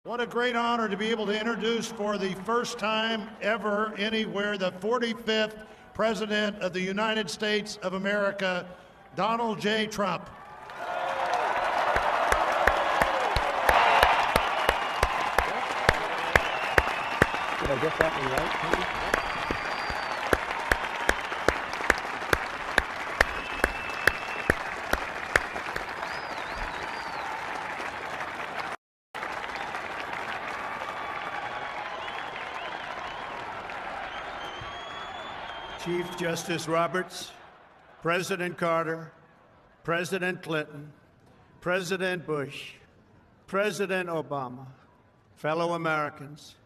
What a great honor to be able to introduce for the first time ever anywhere the 45th President of the United States of America, Donald J. Trump. Did I get that one right? Chief Justice Roberts, President Carter, President Clinton, President Bush, President Obama, fellow Americans,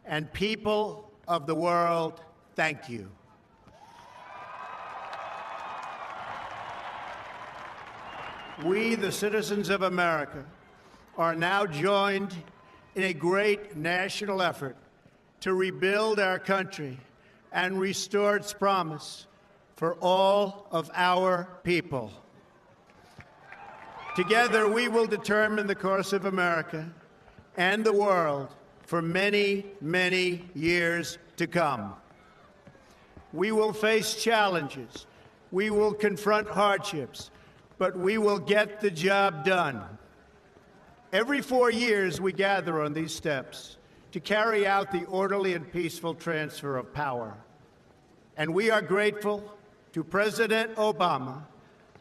and people of the world, thank you. We, the citizens of America, are now joined in a great national effort to rebuild our country and restore its promise for all of our people. Together, we will determine the course of America and the world for many, many years to come. We will face challenges. We will confront hardships, but we will get the job done. Every 4 years, we gather on these steps to carry out the orderly and peaceful transfer of power. And we are grateful to President Obama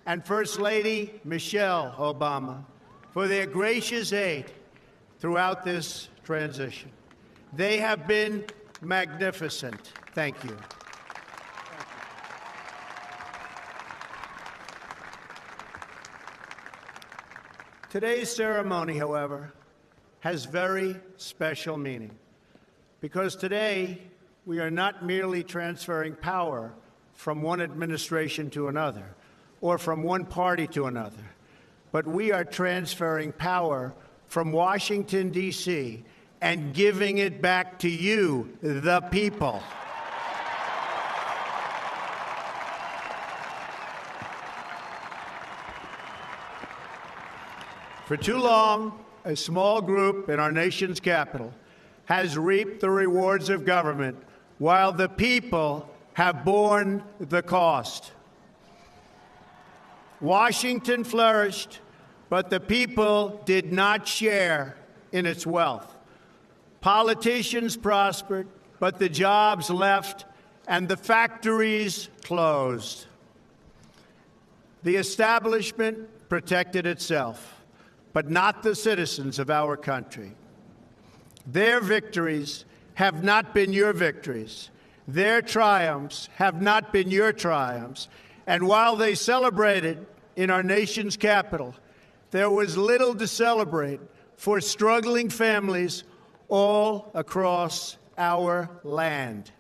and First Lady Michelle Obama for their gracious aid throughout this transition. They have been magnificent. Thank you. Today's ceremony, however, has very special meaning because today we are not merely transferring power from one administration to another or from one party to another, but we are transferring power from Washington, D.C., and giving it back to you, the people. For too long, a small group in our nation's capital has reaped the rewards of government while the people have borne the cost. Washington flourished, but the people did not share in its wealth. Politicians prospered, but the jobs left and the factories closed. The establishment protected itself, but not the citizens of our country. Their victories have not been your victories. Their triumphs have not been your triumphs. And while they celebrated in our nation's capital, there was little to celebrate for struggling families all across our land.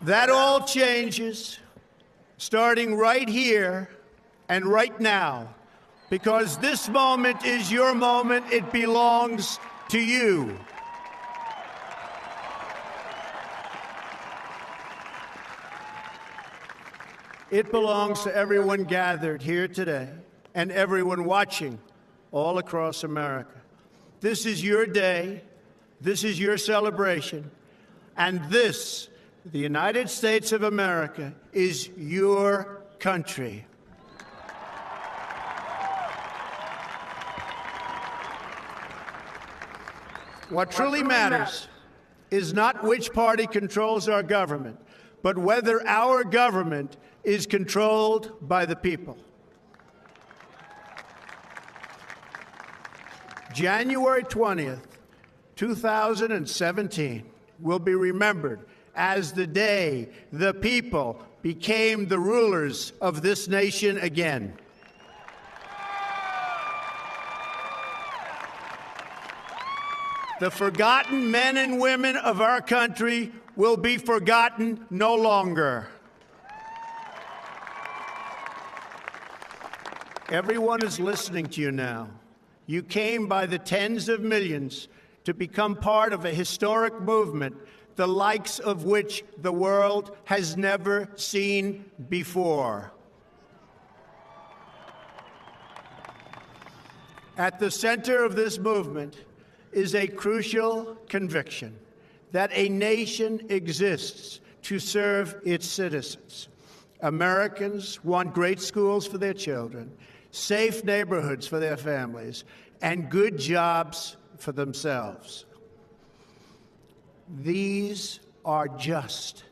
That all changes starting right here and right now, because this moment is your moment. It belongs to you. It belongs to everyone gathered here today and everyone watching all across America. This is your day. This is your celebration. And this, the United States of America, is your country. What truly matters is not which party controls our government, but whether our government is controlled by the people. January 20th, 2017 will be remembered as the day the people became the rulers of this nation again. The forgotten men and women of our country will be forgotten no longer. Everyone is listening to you now. You came by the tens of millions to become part of a historic movement, the likes of which the world has never seen before. At the center of this movement is a crucial conviction that a nation exists to serve its citizens. Americans want great schools for their children, safe neighborhoods for their families, and good jobs for themselves. These are just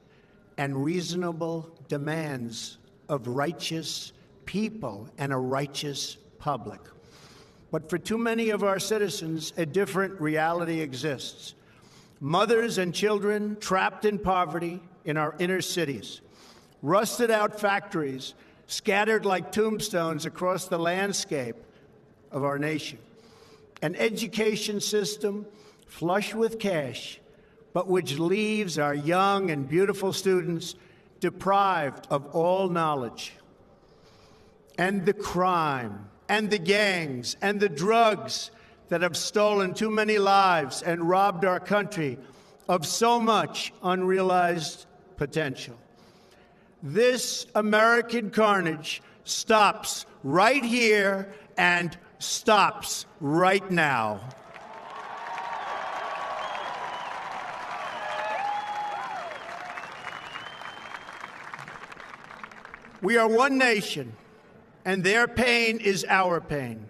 and reasonable demands of righteous people and a righteous public. But for too many of our citizens, a different reality exists. Mothers and children trapped in poverty in our inner cities, rusted out factories scattered like tombstones across the landscape of our nation, an education system flush with cash, but which leaves our young and beautiful students deprived of all knowledge. And the crime, and the gangs, and the drugs that have stolen too many lives and robbed our country of so much unrealized potential. This American carnage stops right here and stops right now. We are one nation, and their pain is our pain.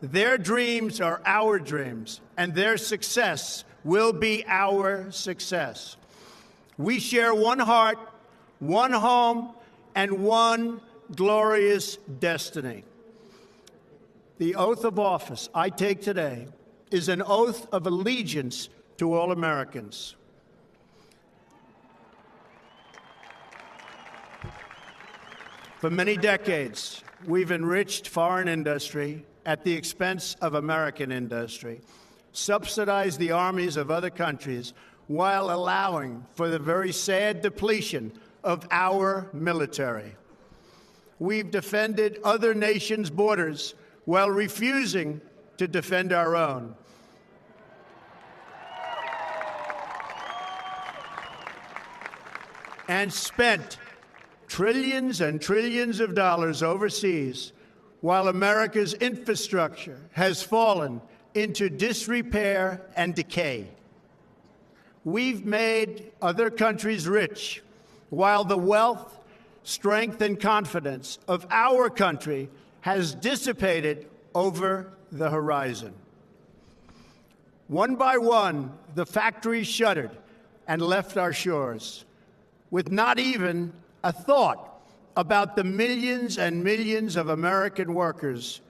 Their dreams are our dreams, and their success will be our success. We share one heart, one home, and one glorious destiny. The oath of office I take today is an oath of allegiance to all Americans. For many decades, we've enriched foreign industry at the expense of American industry, subsidized the armies of other countries while allowing for the very sad depletion of our military. We've defended other nations' borders while refusing to defend our own. And spent trillions and trillions of dollars overseas while America's infrastructure has fallen into disrepair and decay. We've made other countries rich while the wealth, strength, and confidence of our country has dissipated over the horizon. One by one, the factories shuttered and left our shores, with not even a thought about the millions and millions of American workers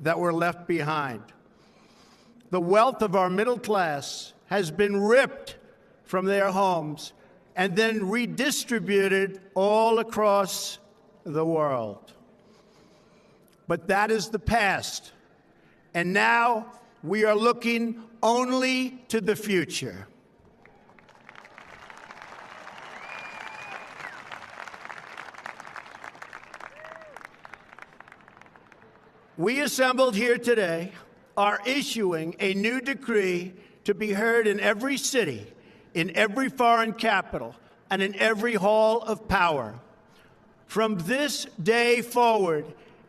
that were left behind. The wealth of our middle class has been ripped from their homes and then redistributed all across the world. But that is the past, and now we are looking only to the future. We assembled here today are issuing a new decree to be heard in every city, in every foreign capital, and in every hall of power. From this day forward,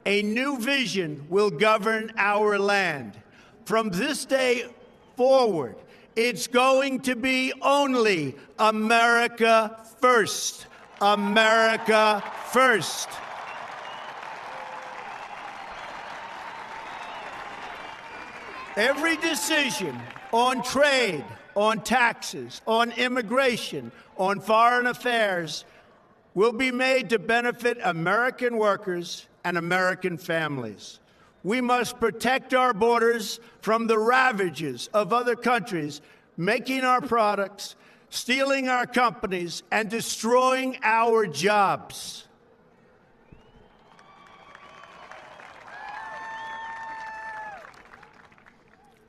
a new vision will govern our land. From this day forward, it's going to be only America first. America first. Every decision on trade, on taxes, on immigration, on foreign affairs will be made to benefit American workers and American families. We must protect our borders from the ravages of other countries, making our products, stealing our companies, and destroying our jobs.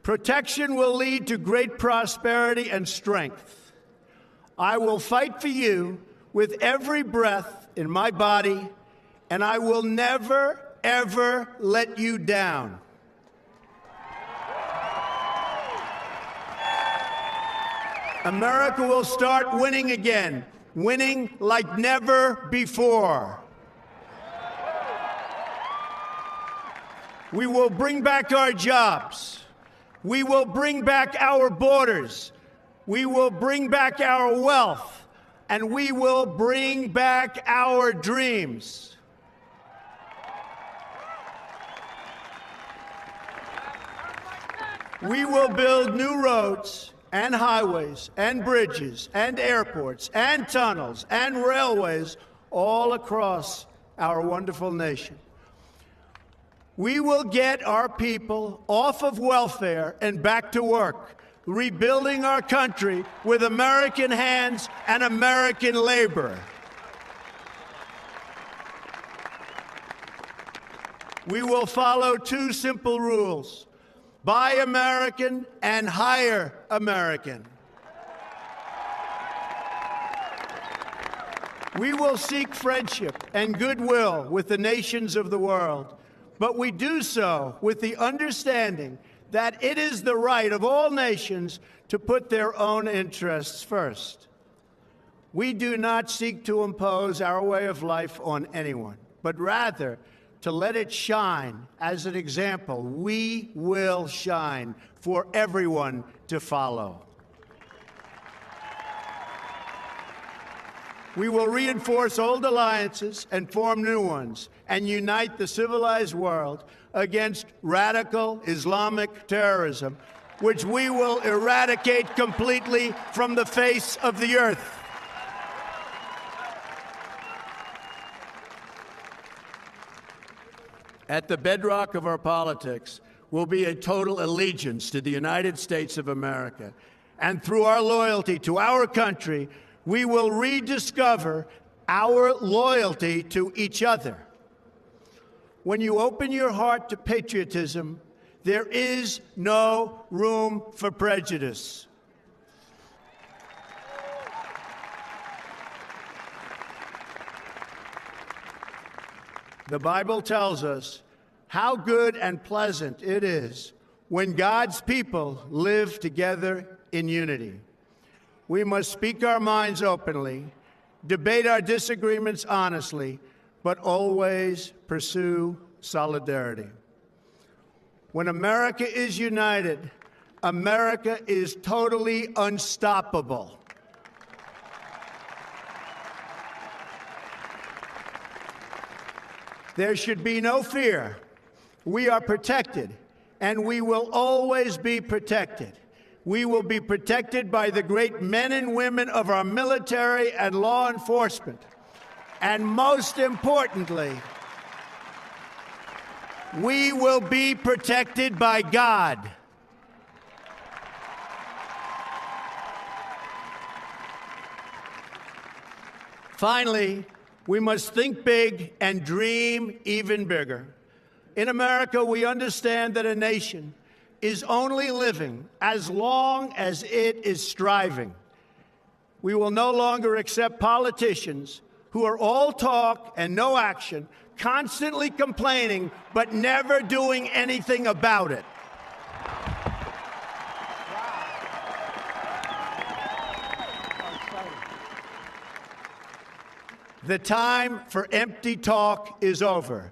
Protection will lead to great prosperity and strength. I will fight for you with every breath in my body, and I will never, ever let you down. America will start winning again, winning like never before. We will bring back our jobs. We will bring back our borders. We will bring back our wealth. And we will bring back our dreams. We will build new roads and highways and bridges and airports and tunnels and railways all across our wonderful nation. We will get our people off of welfare and back to work, rebuilding our country with American hands and American labor. We will follow two simple rules: buy American and hire American. We will seek friendship and goodwill with the nations of the world, but we do so with the understanding that it is the right of all nations to put their own interests first. We do not seek to impose our way of life on anyone, but rather to let it shine as an example. We will shine for everyone to follow. We will reinforce old alliances and form new ones and unite the civilized world against radical Islamic terrorism, which we will eradicate completely from the face of the earth. At the bedrock of our politics will be a total allegiance to the United States of America. And through our loyalty to our country, we will rediscover our loyalty to each other. When you open your heart to patriotism, there is no room for prejudice. The Bible tells us how good and pleasant it is when God's people live together in unity. We must speak our minds openly, debate our disagreements honestly, but always pursue solidarity. When America is united, America is totally unstoppable. There should be no fear. We are protected, and we will always be protected. We will be protected by the great men and women of our military and law enforcement. And most importantly, we will be protected by God. Finally, we must think big and dream even bigger. In America, we understand that a nation is only living as long as it is striving. We will no longer accept politicians who are all talk and no action, constantly complaining but never doing anything about it. The time for empty talk is over.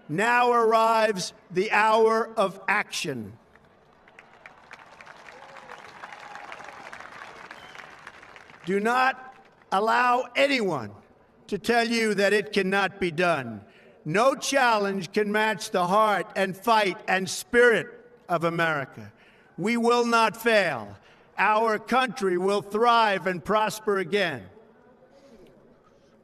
Now arrives the hour of action. Do not allow anyone to tell you that it cannot be done. No challenge can match the heart and fight and spirit of America. We will not fail. Our country will thrive and prosper again.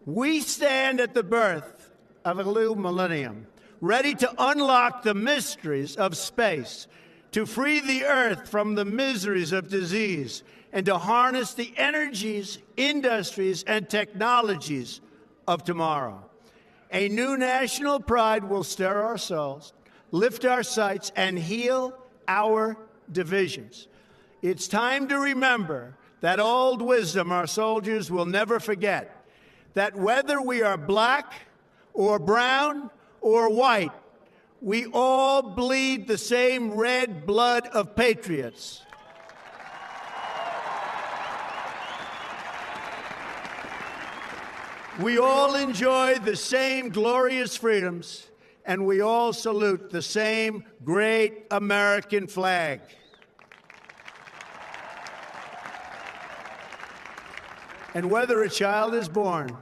We stand at the birth of a new millennium, ready to unlock the mysteries of space, to free the earth from the miseries of disease, and to harness the energies, industries, and technologies of tomorrow. A new national pride will stir our souls, lift our sights, and heal our divisions. It's time to remember that old wisdom our soldiers will never forget, that whether we are black or brown or white, we all bleed the same red blood of patriots. We all enjoy the same glorious freedoms and we all salute the same great American flag. And whether a child is born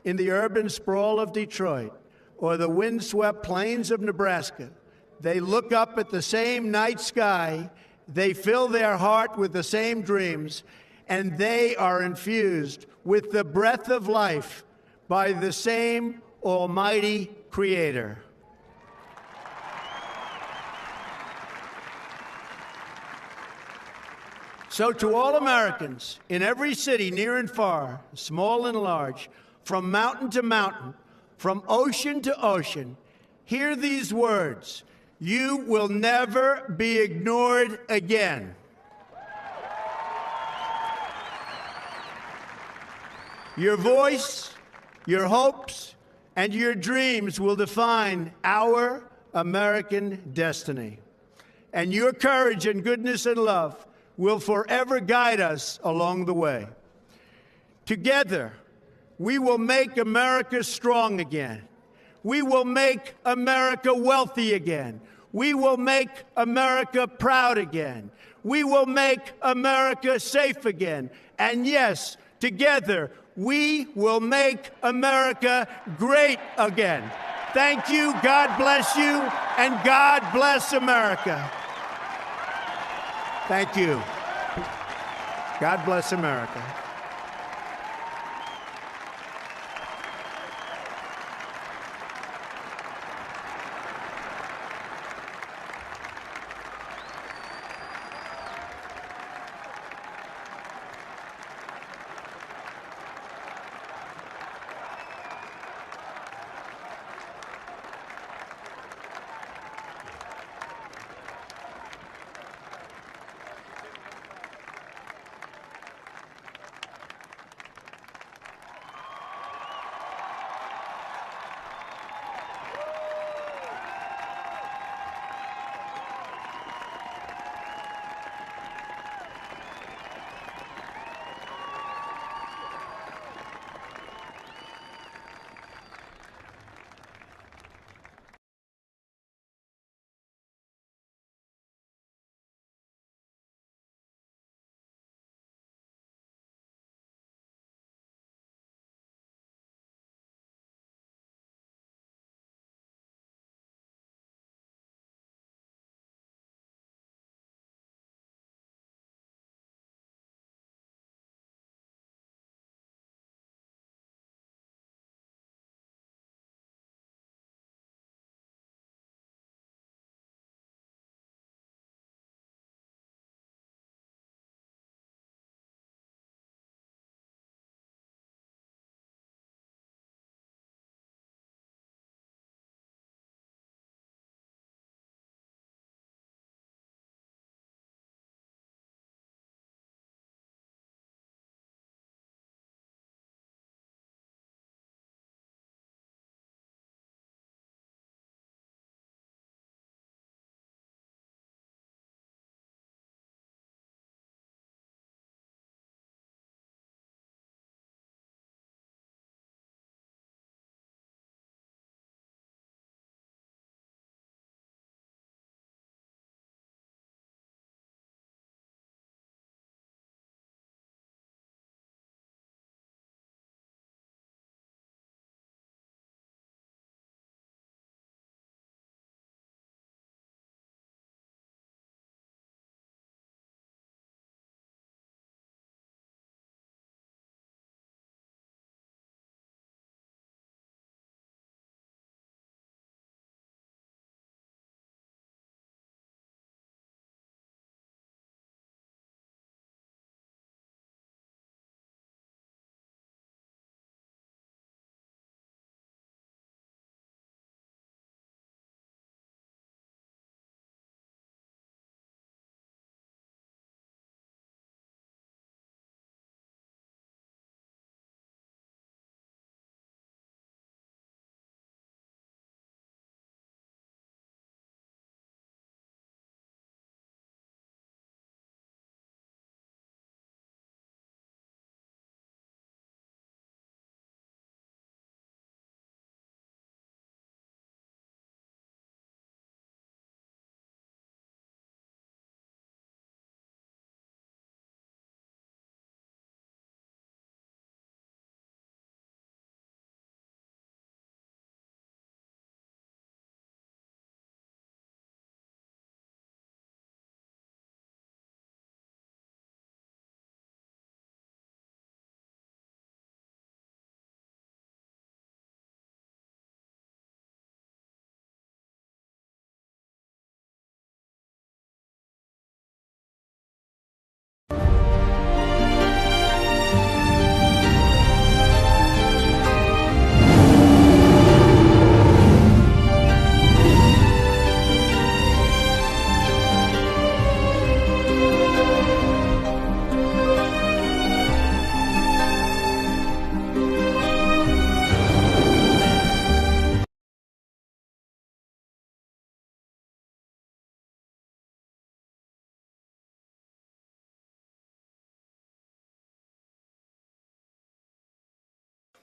in the urban sprawl of Detroit or the windswept plains of Nebraska, they look up at the same night sky, they fill their heart with the same dreams, and they are infused with the breath of life by the same almighty Creator. So to all Americans in every city, near and far, small and large, from mountain to mountain, from ocean to ocean, hear these words: you will never be ignored again. Your voice, your hopes, and your dreams will define our American destiny. And your courage and goodness and love will forever guide us along the way. Together, we will make America strong again. We will make America wealthy again. We will make America proud again. We will make America safe again. And yes, together, we will make America great again. Thank you, God bless you, and God bless America. Thank you. God bless America.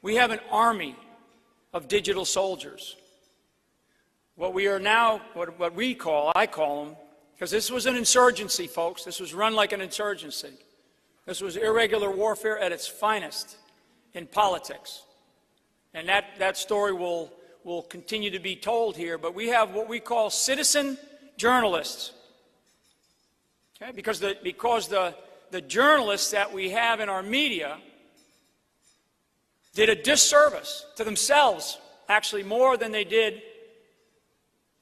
We have an army of digital soldiers. What we are now, what we call, I call them, because this was an insurgency, folks. This was run like an insurgency. This was irregular warfare at its finest in politics. And that story will continue to be told here. But we have what we call citizen journalists. Okay? Because the journalists that we have in our media did a disservice to themselves, actually more than they did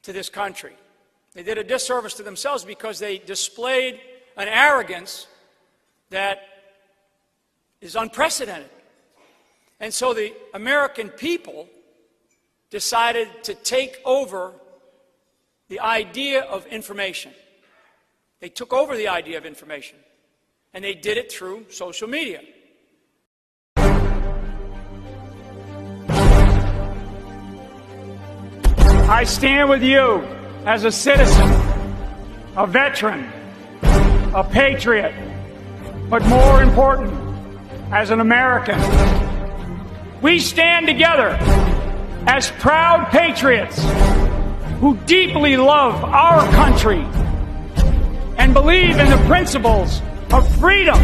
to this country. They did a disservice to themselves because they displayed an arrogance that is unprecedented. And so the American people decided to take over the idea of information. They took over the idea of information, and they did it through social media. I stand with you as a citizen, a veteran, a patriot, but more important, as an American. We stand together as proud patriots who deeply love our country and believe in the principles of freedom.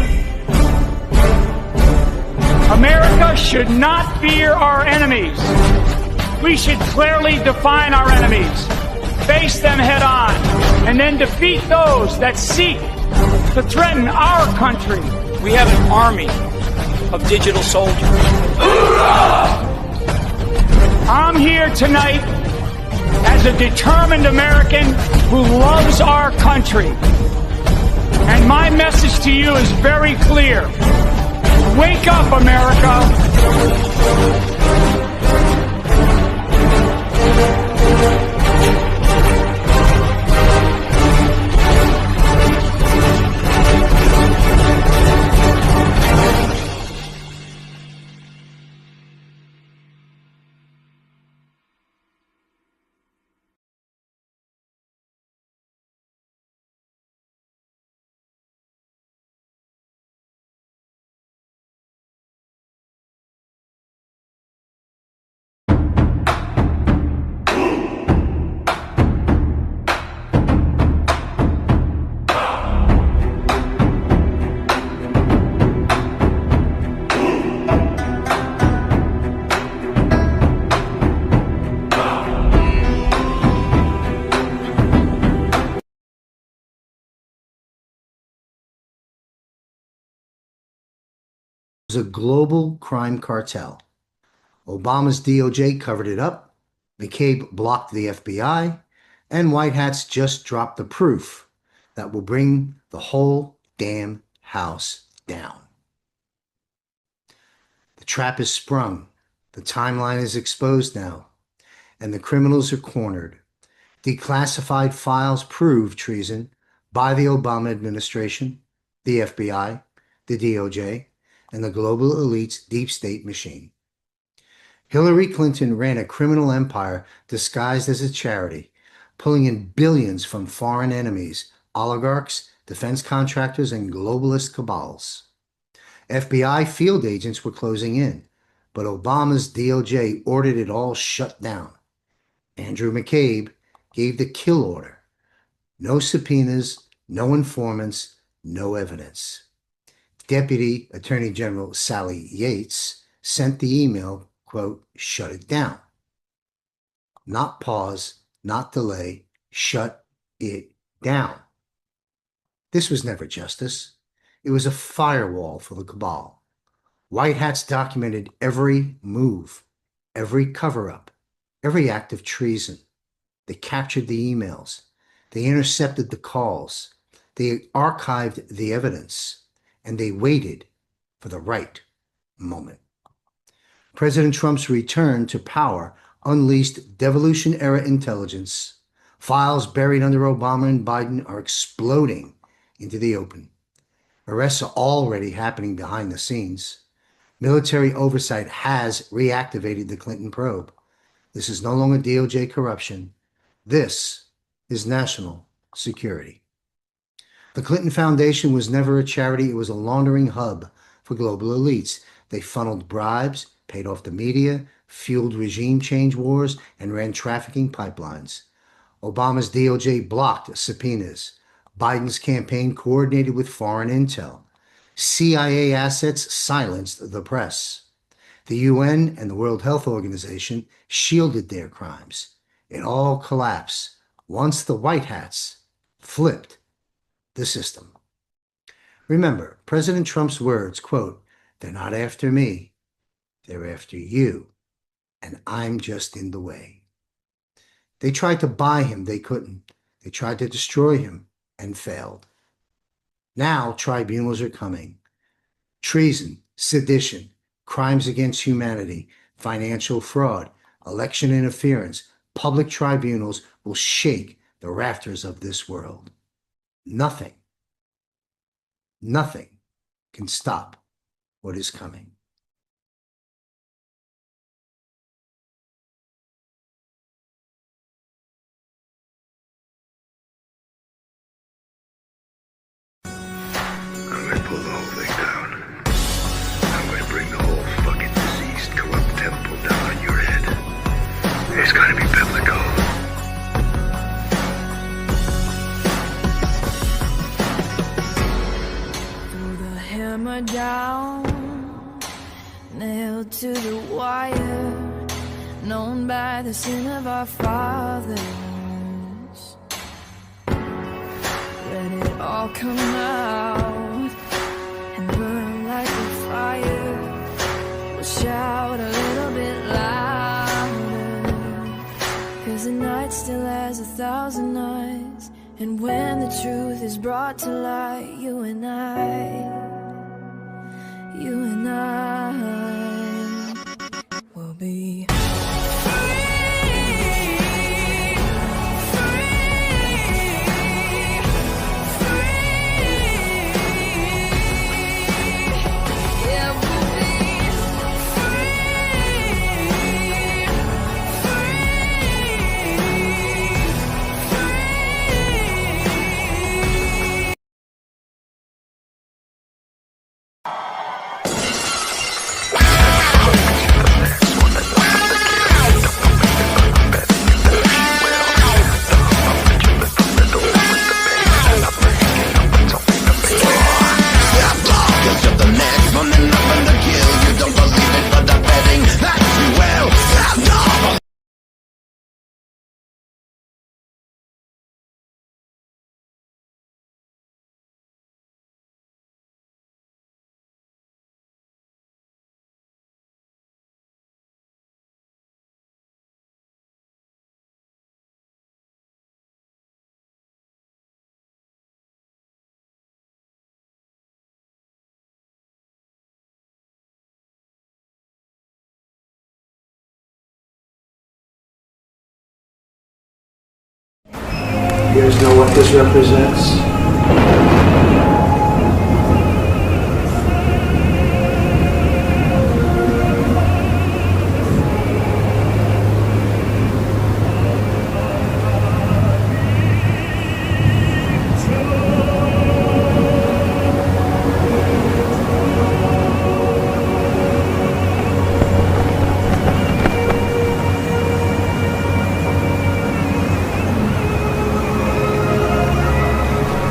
America should not fear our enemies. We should clearly define our enemies, face them head on, and then defeat those that seek to threaten our country. We have an army of digital soldiers. I'm here tonight as a determined American who loves our country. And my message to you is very clear. Wake up, America. A global crime cartel. Obama's DOJ covered it up, McCabe blocked the FBI, and White Hats just dropped the proof that will bring the whole damn house down. The trap is sprung, the timeline is exposed now, and the criminals are cornered. Declassified files prove treason by the Obama administration, the FBI, the DOJ, and the global elite's deep state machine. Hillary Clinton ran a criminal empire disguised as a charity, pulling in billions from foreign enemies, oligarchs, defense contractors, and globalist cabals. FBI field agents were closing in, but Obama's DOJ ordered it all shut down. Andrew McCabe gave the kill order. No subpoenas, no informants, no evidence. Deputy Attorney General Sally Yates sent the email, quote, shut it down. Not pause, not delay, shut it down. This was never justice. It was a firewall for the cabal. White Hats documented every move, every cover-up, every act of treason. They captured the emails. They intercepted the calls. They archived the evidence. And they waited for the right moment. President Trump's return to power unleashed devolution-era intelligence. Files buried under Obama and Biden are exploding into the open. Arrests are already happening behind the scenes. Military oversight has reactivated the Clinton probe. This is no longer DOJ corruption. This is national security. The Clinton Foundation was never a charity. It was a laundering hub for global elites. They funneled bribes, paid off the media, fueled regime change wars, and ran trafficking pipelines. Obama's DOJ blocked subpoenas. Biden's campaign coordinated with foreign intel. CIA assets silenced the press. The UN and the World Health Organization shielded their crimes. It all collapsed once the white hats flipped the system. Remember, President Trump's words, quote, "They're not after me, they're after you, and I'm just in the way." They tried to buy him, they couldn't. They tried to destroy him and failed. Now tribunals are coming. Treason, sedition, crimes against humanity, financial fraud, election interference, public tribunals will shake the rafters of this world. Nothing can stop what is coming. I'm gonna pull the whole thing down. I'm gonna bring the whole fucking diseased, corrupt temple down on your head. It's gonna be biblical. Throw the hammer down, nailed to the wire, known by the sin of our fathers. Let it all come out and burn like a fire. We'll shout a little bit louder, 'cause the night still has 1,000 nights. And when the truth is brought to light, you and I will be You guys know what this represents?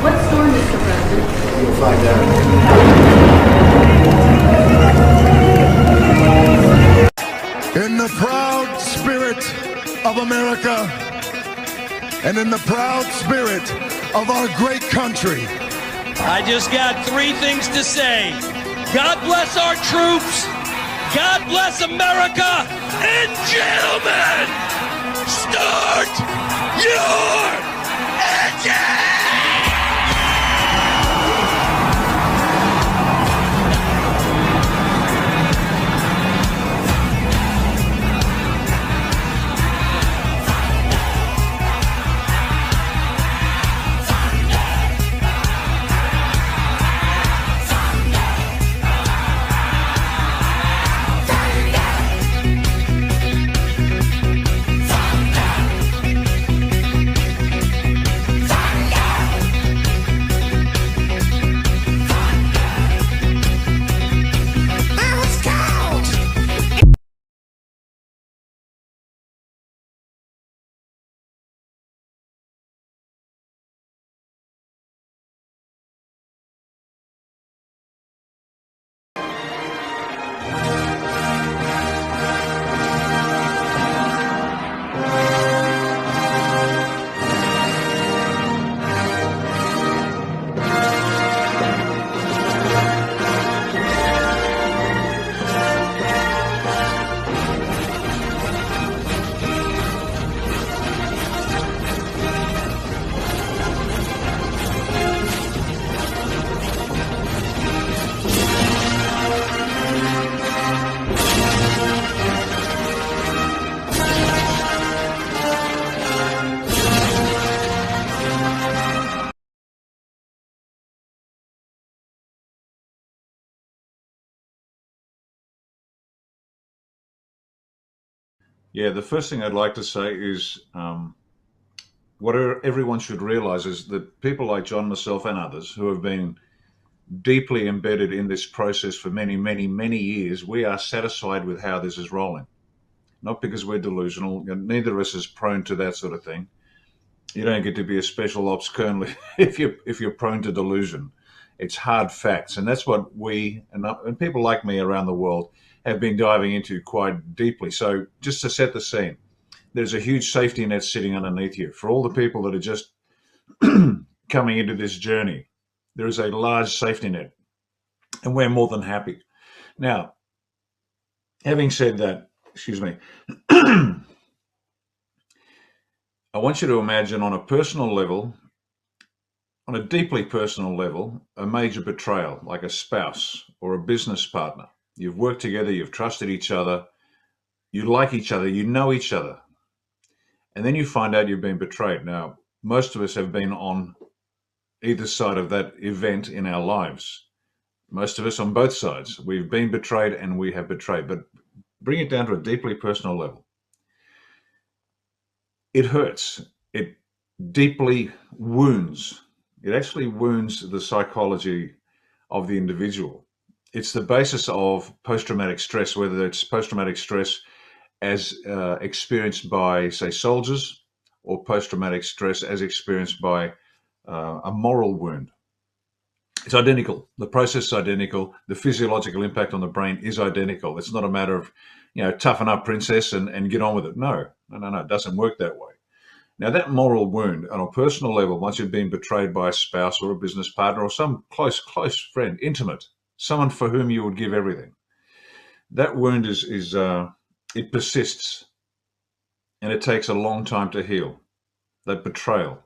What storm, Mr. President? You'll find out. In the proud spirit of America and in the proud spirit of our great country, I just got three things to say. God bless our troops. God bless America. And gentlemen, start your engine! Yeah, the first thing I'd like to say is what everyone should realize is that people like John, myself, and others who have been deeply embedded in this process for many, many, many years, we are satisfied with how this is rolling. Not because we're delusional. Neither of us is prone to that sort of thing. You don't get to be a special ops colonel if you're prone to delusion. It's hard facts, and that's what we and people like me around the world have been diving into quite deeply. So just to set the scene, there's a huge safety net sitting underneath you for all the people that are just coming into this journey. There is a large safety net, and we're more than happy. Now, having said that, excuse me, I want you to imagine on a personal level, on a deeply personal level, a major betrayal, like a spouse or a business partner. You've worked together, you've trusted each other, you like each other, you know each other. And then you find out you've been betrayed. Now, most of us have been on either side of that event in our lives. Most of us on both sides. We've been betrayed and we have betrayed. But bring it down to a deeply personal level. It hurts. It deeply wounds. It actually wounds the psychology of the individual. It's the basis of post-traumatic stress, whether it's post-traumatic stress as experienced by, say, soldiers, or post-traumatic stress as experienced by a moral wound. It's identical. The process is identical. The physiological impact on the brain is identical. It's not a matter of, toughen up, princess, and get on with it. No. It doesn't work that way. Now, that moral wound on a personal level, once you've been betrayed by a spouse or a business partner or some close friend, intimate, someone for whom you would give everything, that wound it persists, and it takes a long time to heal. That betrayal,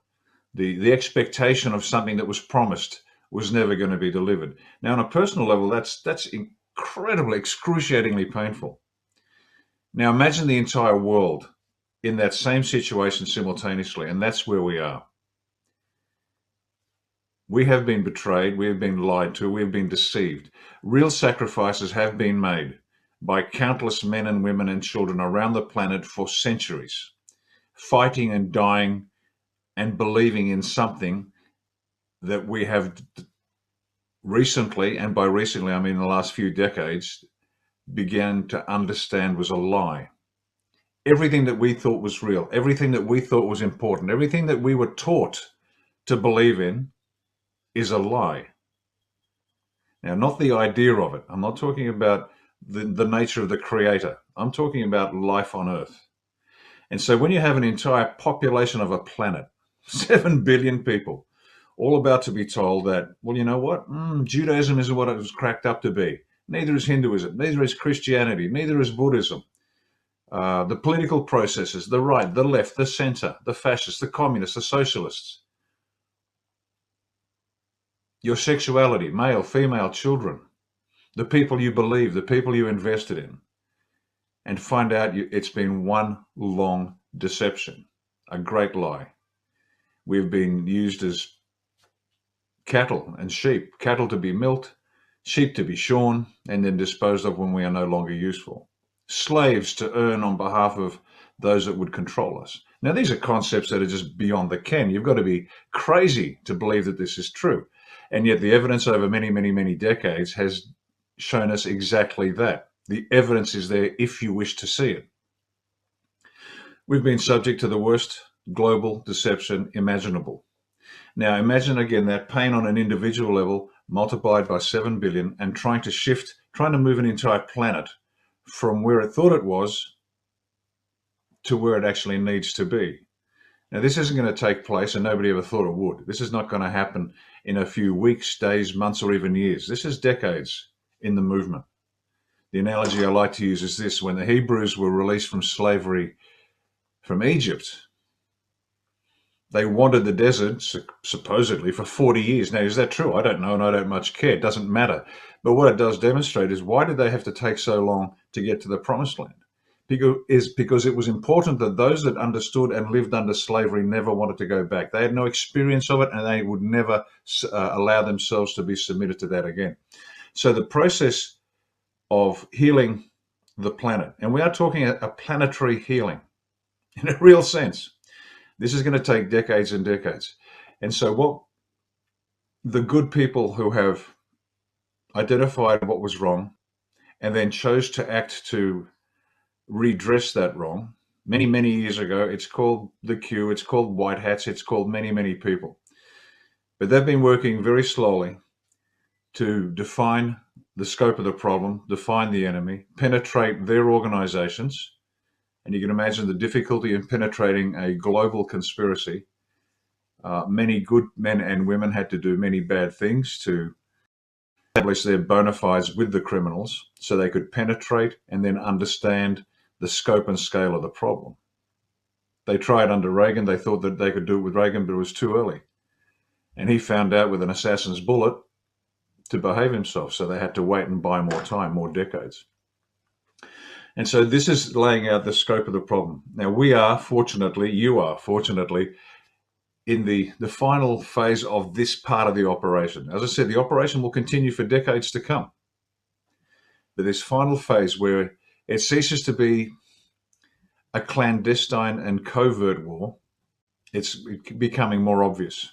the expectation of something that was promised was never going to be delivered. Now, on a personal level, that's incredibly, excruciatingly painful. Now, imagine the entire world in that same situation simultaneously, and that's where we are. We have been betrayed, we have been lied to, we have been deceived. Real sacrifices have been made by countless men and women and children around the planet for centuries, fighting and dying and believing in something that we have recently, and by recently I mean the last few decades, began to understand was a lie. Everything that we thought was real, everything that we thought was important, everything that we were taught to believe in is a lie. Now, not the idea of it. I'm not talking about the nature of the creator. I'm talking about life on Earth. And so when you have an entire population of a planet, 7 billion people, all about to be told that, well, you know what? Judaism isn't what it was cracked up to be. Neither is Hinduism. Neither is Christianity. Neither is Buddhism. The political processes, the right, the left, the center, the fascists, the communists, the socialists. Your sexuality, male, female, children, the people you believe, the people you invested in, and find out it's been one long deception, a great lie. We've been used as cattle and sheep, cattle to be milked, sheep to be shorn, and then disposed of when we are no longer useful. Slaves to earn on behalf of those that would control us. Now, these are concepts that are just beyond the ken. You've got to be crazy to believe that this is true. And yet the evidence over many, many, many decades has shown us exactly that. The evidence is there if you wish to see it. We've been subject to the worst global deception imaginable. Now, imagine again that pain on an individual level multiplied by 7 billion and trying to move an entire planet from where it thought it was to where it actually needs to be. Now, this isn't going to take place, and nobody ever thought it would. This is not going to happen in a few weeks, days, months, or even years. This is decades in the movement. The analogy I like to use is this: when the Hebrews were released from slavery from Egypt, they wandered the desert, supposedly, for 40 years. Now, is that true? I don't know, and I don't much care. It doesn't matter. But what it does demonstrate is, why did they have to take so long to get to the promised land? Because it was important that those that understood and lived under slavery never wanted to go back. They had no experience of it, and they would never allow themselves to be submitted to that again. So the process of healing the planet. And we are talking a planetary healing in a real sense. This is going to take decades and decades. And so what the good people who have identified what was wrong and then chose to act to redress that wrong, many, many years ago, it's called the Q, it's called white hats, it's called many, many people. But they've been working very slowly to define the scope of the problem, define the enemy, penetrate their organizations. And you can imagine the difficulty in penetrating a global conspiracy. Many good men and women had to do many bad things to establish their bona fides with the criminals so they could penetrate and then understand the scope and scale of the problem. They tried under Reagan. They thought that they could do it with Reagan, but it was too early. And he found out with an assassin's bullet to behave himself. So they had to wait and buy more time, more decades. And so this is laying out the scope of the problem. Now we are, fortunately, you are, fortunately, in the final phase of this part of the operation. As I said, the operation will continue for decades to come. But this final phase where it ceases to be a clandestine and covert war, it's becoming more obvious.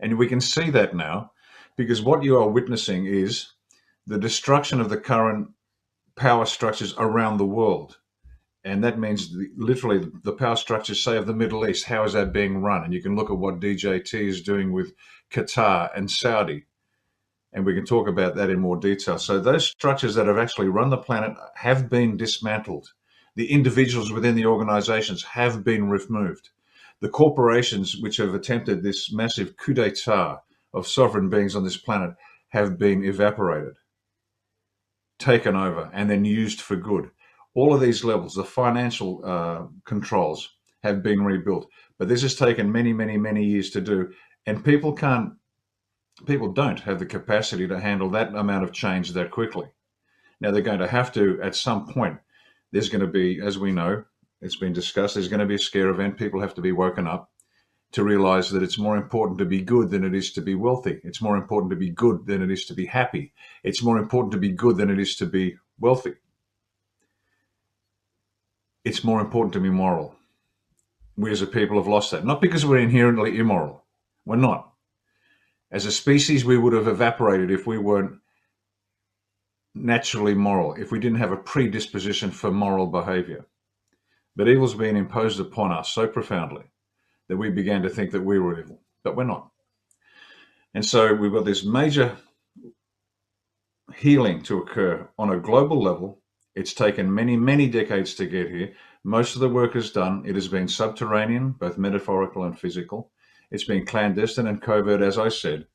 And we can see that now because what you are witnessing is the destruction of the current power structures around the world. And that means literally the power structures, say, of the Middle East. How is that being run? And you can look at what DJT is doing with Qatar and Saudi. And we can talk about that in more detail. So those structures that have actually run the planet have been dismantled. The individuals within the organizations have been removed. The corporations which have attempted this massive coup d'etat of sovereign beings on this planet have been evaporated, taken over, and then used for good. All of these levels, the financial controls have been rebuilt. But this has taken many, many, many years to do. And people don't have the capacity to handle that amount of change that quickly. Now, they're going to have to, at some point, there's going to be, as we know, it's been discussed, there's going to be a scare event. People have to be woken up to realize that it's more important to be good than it is to be wealthy. It's more important to be good than it is to be happy. It's more important to be good than it is to be wealthy. It's more important to be moral. We as a people have lost that. Not because we're inherently immoral. We're not. As a species, we would have evaporated if we weren't naturally moral, if we didn't have a predisposition for moral behavior. But evil's been imposed upon us so profoundly that we began to think that we were evil, but we're not. And so we've got this major healing to occur on a global level. It's taken many, many decades to get here. Most of the work is done. It has been subterranean, both metaphorical and physical. It's been clandestine and covert, as I said.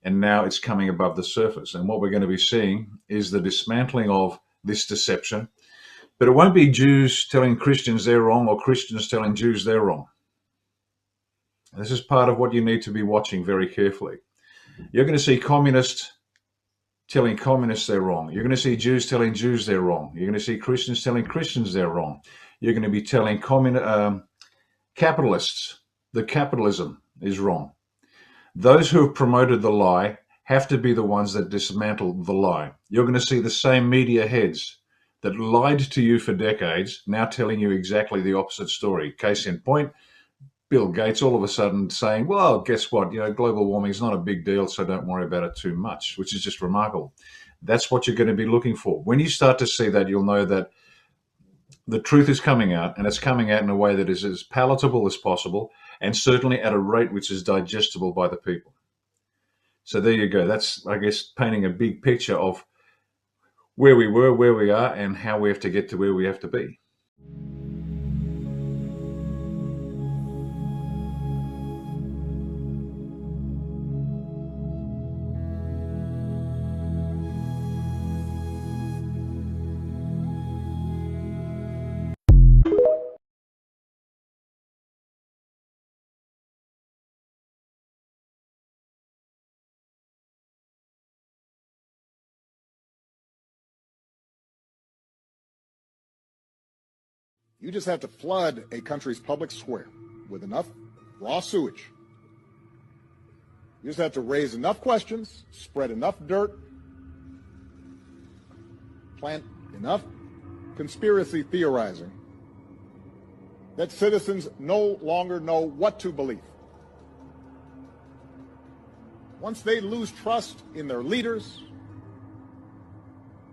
And now it's coming above the surface. And what we're going to be seeing is the dismantling of this deception. But it won't be Jews telling Christians they're wrong or Christians telling Jews they're wrong. This is part of what you need to be watching very carefully. You're going to see communists telling communists they're wrong. You're going to see Jews telling Jews they're wrong. You're going to see Christians telling Christians they're wrong. You're going to be telling capitalists that capitalism is wrong. Those who have promoted the lie have to be the ones that dismantle the lie. You're going to see the same media heads that lied to you for decades now telling you exactly the opposite story. Case in point, Bill Gates all of a sudden saying, well, guess what? Global warming is not a big deal, so don't worry about it too much, which is just remarkable. That's what you're going to be looking for. When you start to see that, you'll know that the truth is coming out, and it's coming out in a way that is as palatable as possible, and certainly at a rate which is digestible by the people. So there you go. That's, I guess, painting a big picture of where we were, where we are, and how we have to get to where we have to be. You just have to flood a country's public square with enough raw sewage. You just have to raise enough questions, spread enough dirt, plant enough conspiracy theorizing that citizens no longer know what to believe. Once they lose trust in their leaders,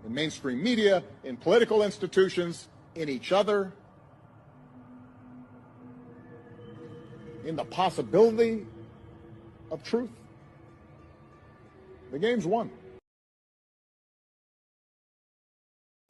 in mainstream media, in political institutions, in each other, in the possibility of truth, the game's won.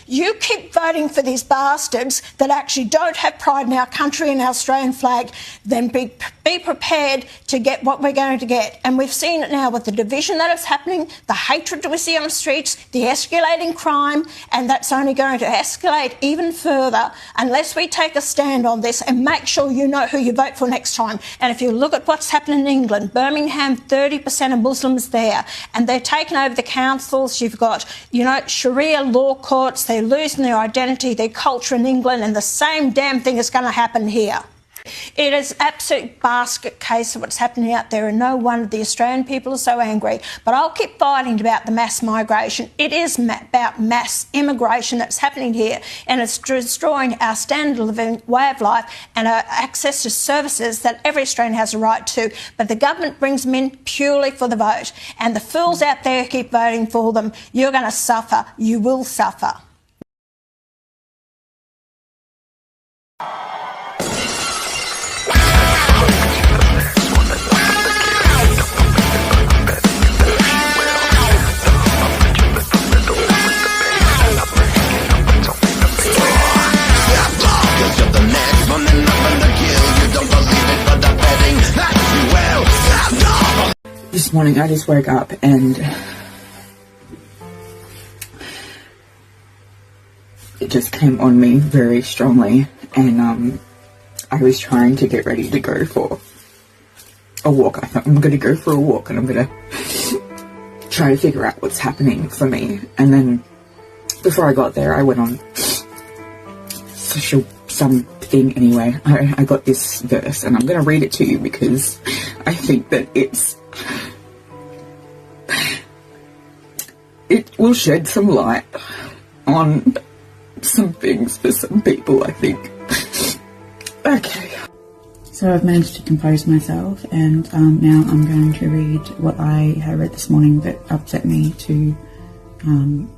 You keep voting for these bastards that actually don't have pride in our country and our Australian flag, then be prepared to get what we're going to get. And we've seen it now with the division that is happening, the hatred that we see on the streets, the escalating crime, and that's only going to escalate even further unless we take a stand on this and make sure you know who you vote for next time. And if you look at what's happening in England, Birmingham, 30% of Muslims there, and they're taking over the councils. You've got, Sharia law courts. They're losing their identity, their culture in England, and the same damn thing is going to happen here. It is an absolute basket case of what's happening out there, and no wonder the Australian people are so angry. But I'll keep fighting about the mass migration. It is about mass immigration that's happening here, and it's destroying our standard of living, way of life, and our access to services that every Australian has a right to. But the government brings them in purely for the vote, and the fools out there who keep voting for them, you're going to suffer. You will suffer. This morning I just woke up and it just came on me very strongly, and I was trying to get ready to go for a walk. I thought I'm going to go for a walk and I'm going to try to figure out what's happening for me. And then before I got there, I went on something anyway. I got this verse and I'm going to read it to you because I think that it will shed some light on some things for some people, I think. Okay. So I've managed to compose myself, and now I'm going to read what I had read this morning that upset me to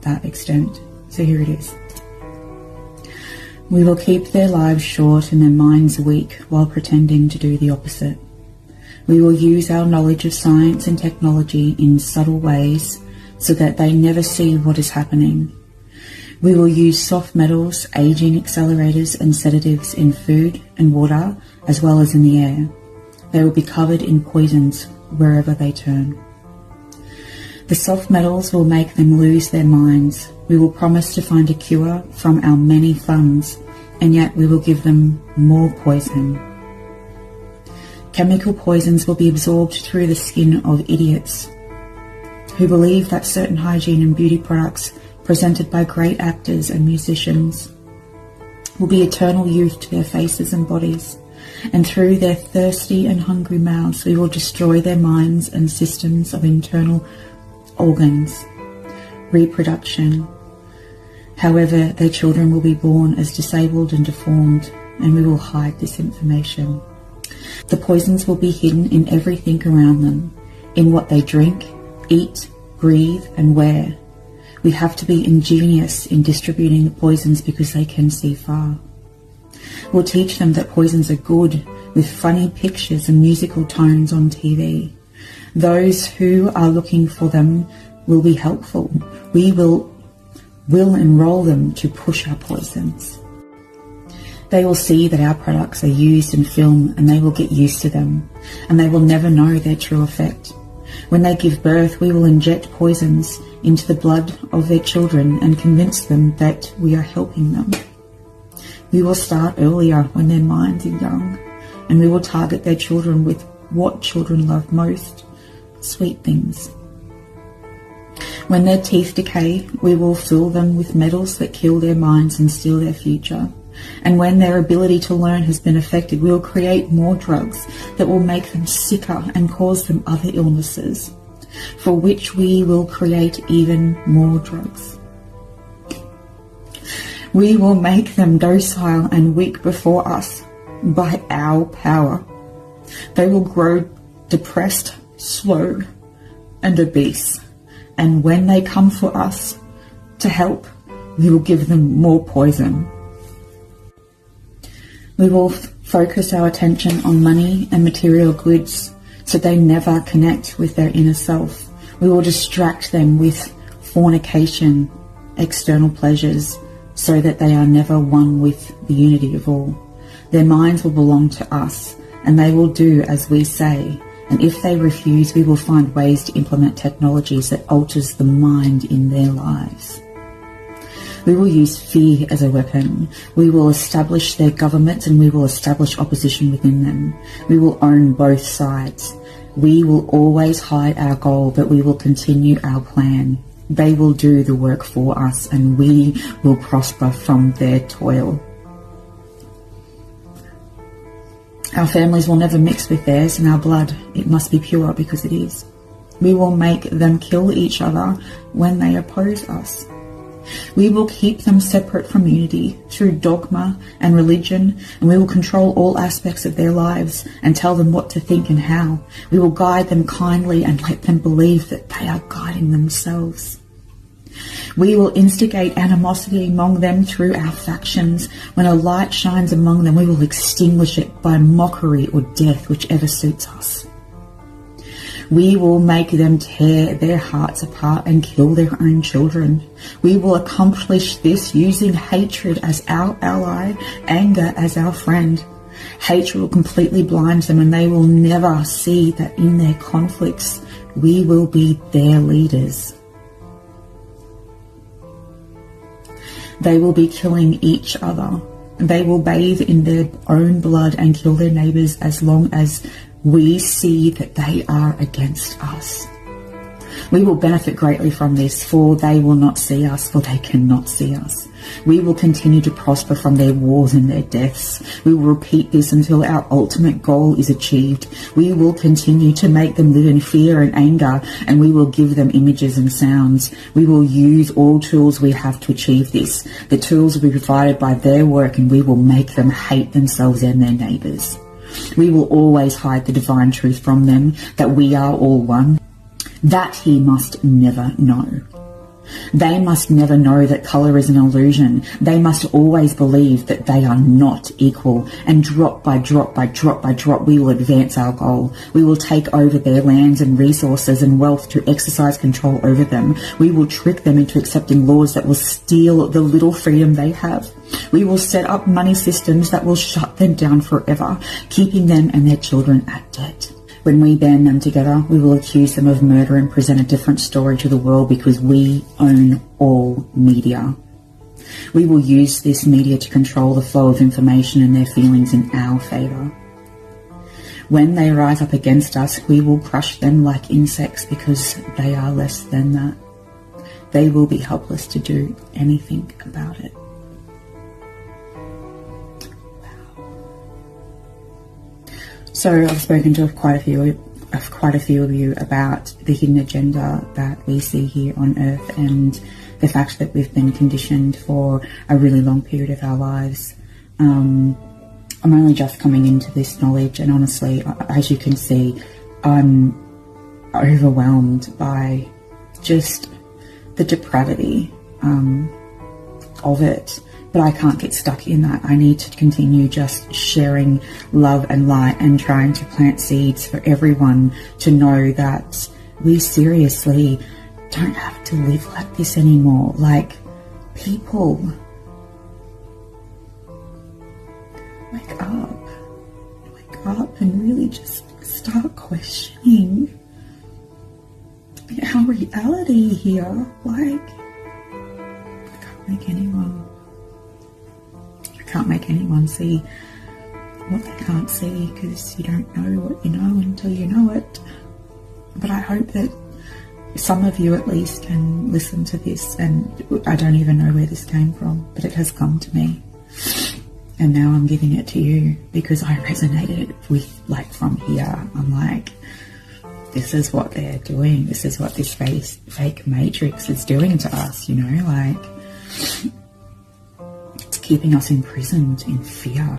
that extent. So here it is. We will keep their lives short and their minds weak while pretending to do the opposite. We will use our knowledge of science and technology in subtle ways so that they never see what is happening. We will use soft metals, aging accelerators and sedatives in food and water as well as in the air. They will be covered in poisons wherever they turn. The soft metals will make them lose their minds. We will promise to find a cure from our many funds, and yet we will give them more poison. Chemical poisons will be absorbed through the skin of idiots who believe that certain hygiene and beauty products presented by great actors and musicians will be eternal youth to their faces and bodies, and through their thirsty and hungry mouths we will destroy their minds and systems of internal organs, reproduction. However, their children will be born as disabled and deformed, and we will hide this information. The poisons will be hidden in everything around them, in what they drink, eat, breathe, and wear. We have to be ingenious in distributing the poisons because they can see far. We'll teach them that poisons are good, with funny pictures and musical tones on TV. Those who are looking for them will be helpful. We will enroll them to push our poisons. They will see that our products are used in film and they will get used to them, and they will never know their true effect. When they give birth, we will inject poisons into the blood of their children and convince them that we are helping them. We will start earlier when their minds are young, and we will target their children with what children love most, sweet things. When their teeth decay, we will fill them with metals that kill their minds and steal their future. And when their ability to learn has been affected, we will create more drugs that will make them sicker and cause them other illnesses, for which we will create even more drugs. We will make them docile and weak before us by our power. They will grow depressed, slow, and obese. And when they come for us to help, we will give them more poison. We will focus our attention on money and material goods so they never connect with their inner self. We will distract them with fornication, external pleasures, so that they are never one with the unity of all. Their minds will belong to us, and they will do as we say. And if they refuse, we will find ways to implement technologies that alters the mind in their lives. We will use fear as a weapon. We will establish their governments and we will establish opposition within them. We will own both sides. We will always hide our goal, but we will continue our plan. They will do the work for us and we will prosper from their toil. Our families will never mix with theirs, and our blood, it must be pure because it is. We will make them kill each other when they oppose us. We will keep them separate from unity through dogma and religion, and we will control all aspects of their lives and tell them what to think and how. We will guide them kindly and let them believe that they are guiding themselves. We will instigate animosity among them through our factions. When a light shines among them, we will extinguish it by mockery or death, whichever suits us. We will make them tear their hearts apart and kill their own children. We will accomplish this using hatred as our ally, anger as our friend. Hatred will completely blind them, and they will never see that in their conflicts we will be their leaders. They will be killing each other. They will bathe in their own blood and kill their neighbours as long as we see that they are against us. We will benefit greatly from this, for they will not see us, for they cannot see us. We will continue to prosper from their wars and their deaths. We will repeat this until our ultimate goal is achieved. We will continue to make them live in fear and anger, and we will give them images and sounds. We will use all tools we have to achieve this. The tools will be provided by their work, and we will make them hate themselves and their neighbours. We will always hide the divine truth from them, that we are all one. That he must never know. They must never know that colour is an illusion. They must always believe that they are not equal. And drop by drop by drop by drop, we will advance our goal. We will take over their lands and resources and wealth to exercise control over them. We will trick them into accepting laws that will steal the little freedom they have. We will set up money systems that will shut them down forever, keeping them and their children at debt. When we band them together, we will accuse them of murder and present a different story to the world because we own all media. We will use this media to control the flow of information and their feelings in our favour. When they rise up against us, we will crush them like insects because they are less than that. They will be helpless to do anything about it. So I've spoken to quite a few of you about the hidden agenda that we see here on Earth and the fact that we've been conditioned for a really long period of our lives. I'm only just coming into this knowledge, and honestly, as you can see, I'm overwhelmed by just the depravity of it. But I can't get stuck in that. I need to continue just sharing love and light and trying to plant seeds for everyone to know that we seriously don't have to live like this anymore. Like, people, wake up and really just start questioning our reality here. Like, I can't make anyone see what they can't see, because you don't know what you know until you know it. But I hope that some of you at least can listen to this, and I don't even know where this came from, but it has come to me, and now I'm giving it to you because I resonated with, like, from here. I'm like, this is what they're doing, this is what this fake matrix is doing to us, you know, like, keeping us imprisoned in fear.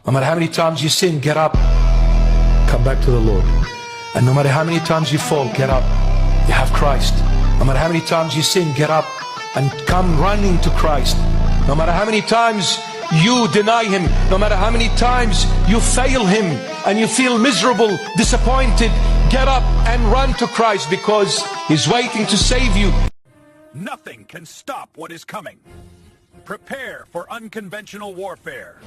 No matter how many times you sin, get up. Come back to the Lord. And no matter how many times you fall, get up. You have Christ. No matter how many times you sin, get up and come running to Christ. No matter how many times you deny Him, no matter how many times you fail Him and you feel miserable, disappointed, get up and run to Christ, because He's waiting to save you. Nothing can stop what is coming. Prepare for unconventional warfare.